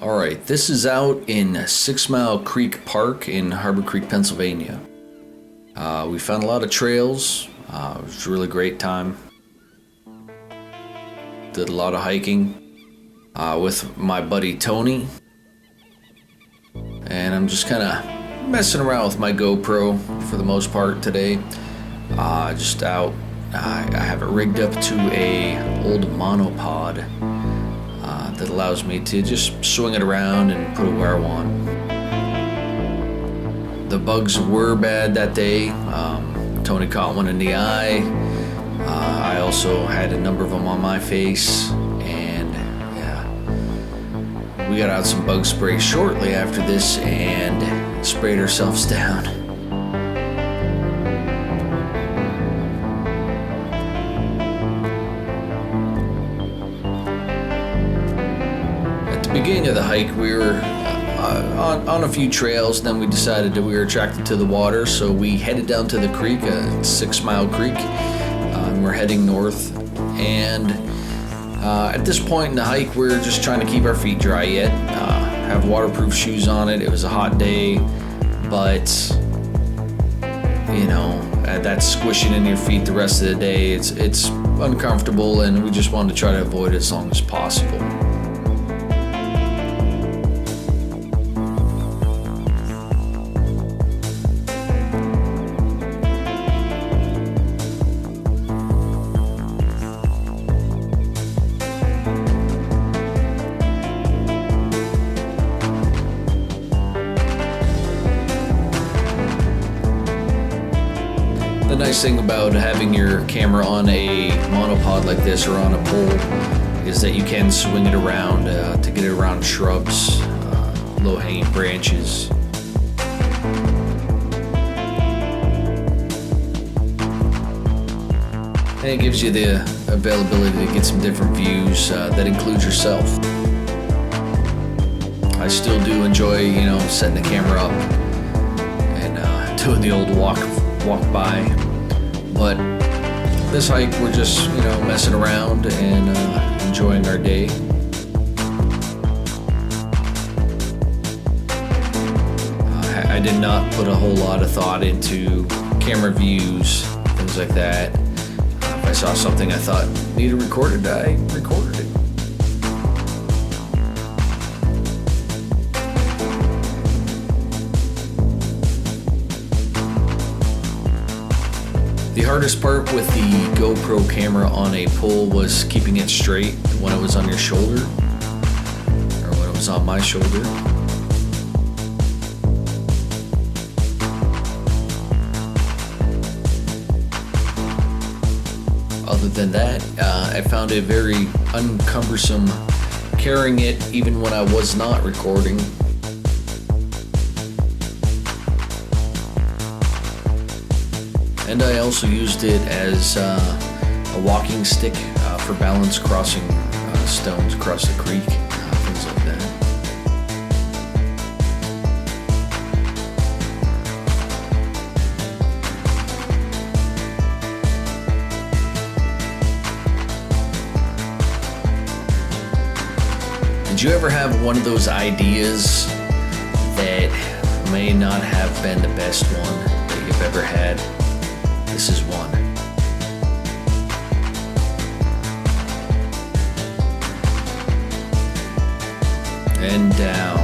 Alright, this is out in 6 Mile Creek Park in Harbor Creek, Pennsylvania. We found a lot of trails. It was a really great time. Did a lot of hiking with my buddy Tony. And I'm just kind of messing around with my GoPro for the most part today. Just out. I have it rigged up to a old monopod that allows me to just swing it around and put it where I want. The bugs were bad that day. Tony caught one in the eye. I also had a number of them on my face, and yeah, we got out some bug spray shortly after this and sprayed ourselves down. Beginning of the hike, we were on a few trails. Then we decided that we were attracted to the water, so we headed down to the creek, 6 Mile Creek. We're heading north, and at this point in the hike, we're just trying to keep our feet dry yet. Have waterproof shoes on it. It was a hot day, but you know, that's squishing in your feet the rest of the day. It's uncomfortable, and we just wanted to try to avoid it as long as possible. The nice thing about having your camera on a monopod like this or on a pole is that you can swing it around to get it around shrubs, low-hanging branches. And it gives you the availability to get some different views that includes yourself. I still do enjoy, setting the camera up and doing the old walk by, but this hike we're just messing around and enjoying our day. I did not put a whole lot of thought into camera views, things like that. If I saw something I thought needed recorded, I recorded it. The hardest part with the GoPro camera on a pole was keeping it straight when it was on your shoulder, or when it was on my shoulder. Other than that, I found it very uncumbersome carrying it even when I was not recording. And I also used it as a walking stick for balance crossing stones across the creek, things like that. Did you ever have one of those ideas that may not have been the best one that you've ever had? This is one. And down.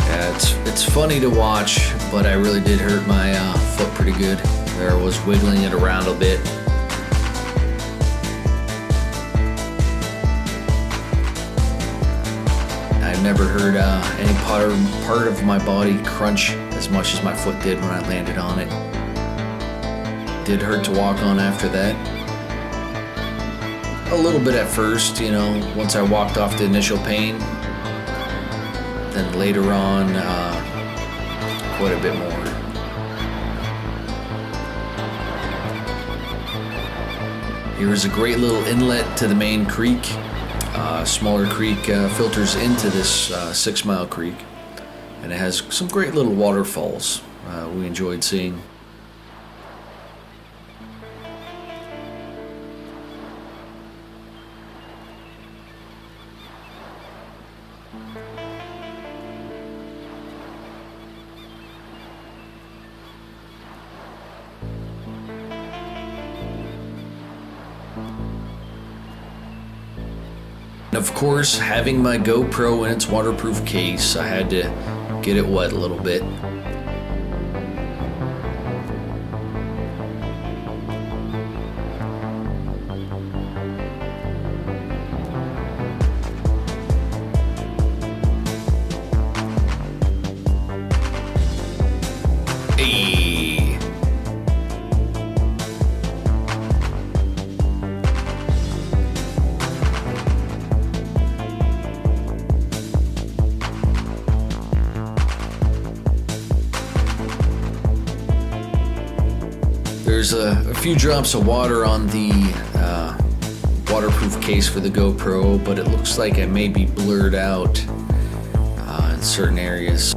Yeah, it's funny to watch, but I really did hurt my foot pretty good. There I was wiggling it around a bit. I've never heard any part of my body crunch as much as my foot did when I landed on it. Did hurt to walk on after that. A little bit at first, once I walked off the initial pain. Then later on, quite a bit more. Here is a great little inlet to the main creek. Smaller creek filters into this 6 Mile Creek, and it has some great little waterfalls we enjoyed seeing. And of course, having my GoPro in its waterproof case, I had to get it wet a little bit. Hey. There's a few drops of water on the waterproof case for the GoPro, but it looks like it may be blurred out in certain areas.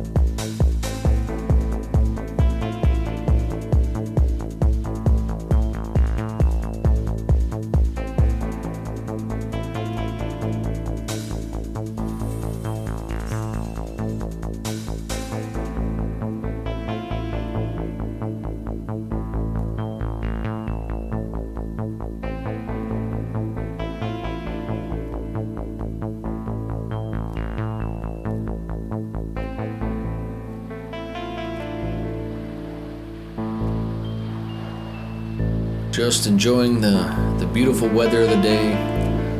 Just enjoying the beautiful weather of the day,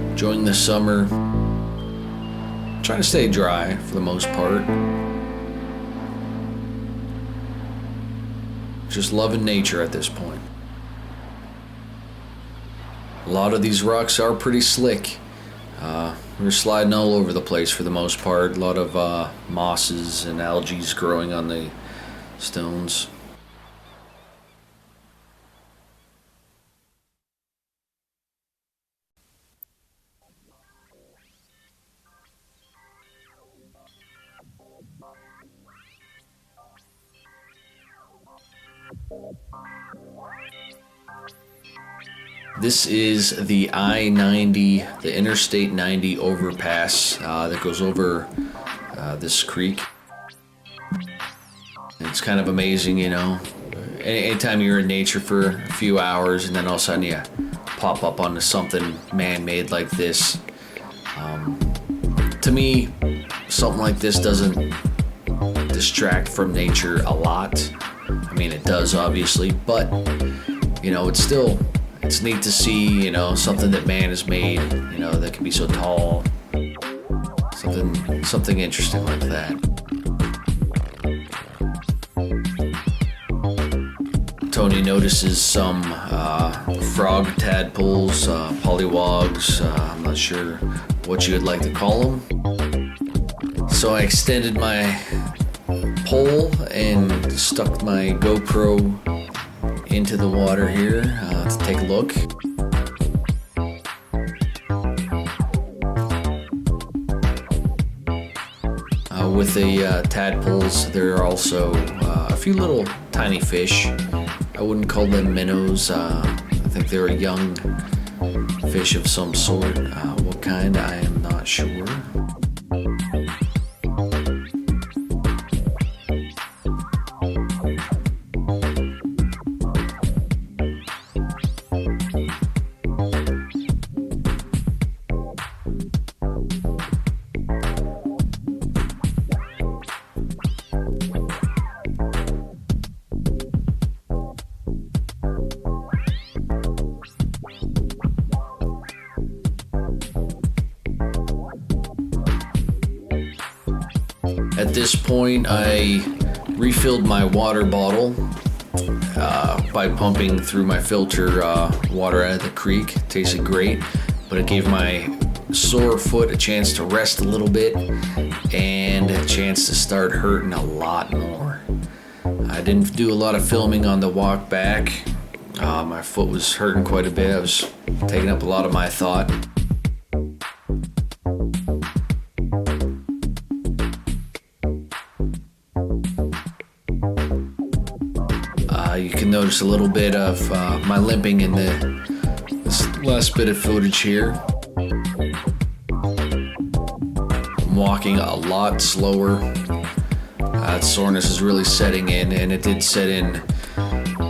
enjoying the summer. Trying to stay dry for the most part. Just loving nature at this point. A lot of these rocks are pretty slick. We're sliding all over the place for the most part. A lot of mosses and algae growing on the stones. This is the I-90, the Interstate 90 overpass that goes over this creek. It's kind of amazing, you know. Anytime you're in nature for a few hours and then all of a sudden you pop up onto something man-made like this. To me, something like this doesn't distract from nature a lot. I mean, it does obviously, but you know, it's neat to see, you know, something that man has made, you know, that can be so tall. Something interesting like that. Tony notices some frog tadpoles, polywogs, I'm not sure what you would like to call them. So I extended my pole and stuck my GoPro into the water here to take a look. With the tadpoles, there are also a few little tiny fish. I wouldn't call them minnows. I think they're a young fish of some sort. What kind, I am not sure. At this point, I refilled my water bottle by pumping through my filter water out of the creek. It tasted great, but it gave my sore foot a chance to rest a little bit and a chance to start hurting a lot more. I didn't do a lot of filming on the walk back. My foot was hurting quite a bit. I was taking up a lot of my thought. You can notice a little bit of my limping in this last bit of footage here. I'm walking a lot slower. Soreness is really setting in, and it did set in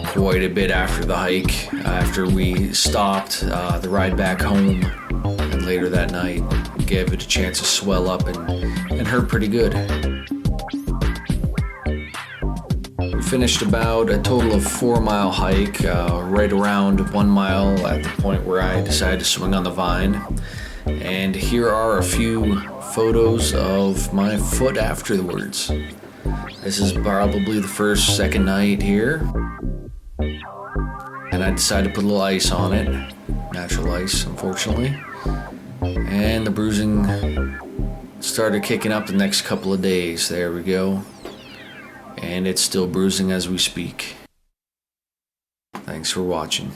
quite a bit after the hike, after we stopped the ride back home and later that night. gave it a chance to swell up and hurt pretty good. We finished about a total of 4-mile hike, right around 1 mile at the point where I decided to swing on the vine. And here are a few photos of my foot afterwards. This is probably the second night here. And I decided to put a little ice on it. Natural ice, unfortunately. And the bruising started kicking up the next couple of days. There we go. And it's still bruising as we speak. Thanks for watching.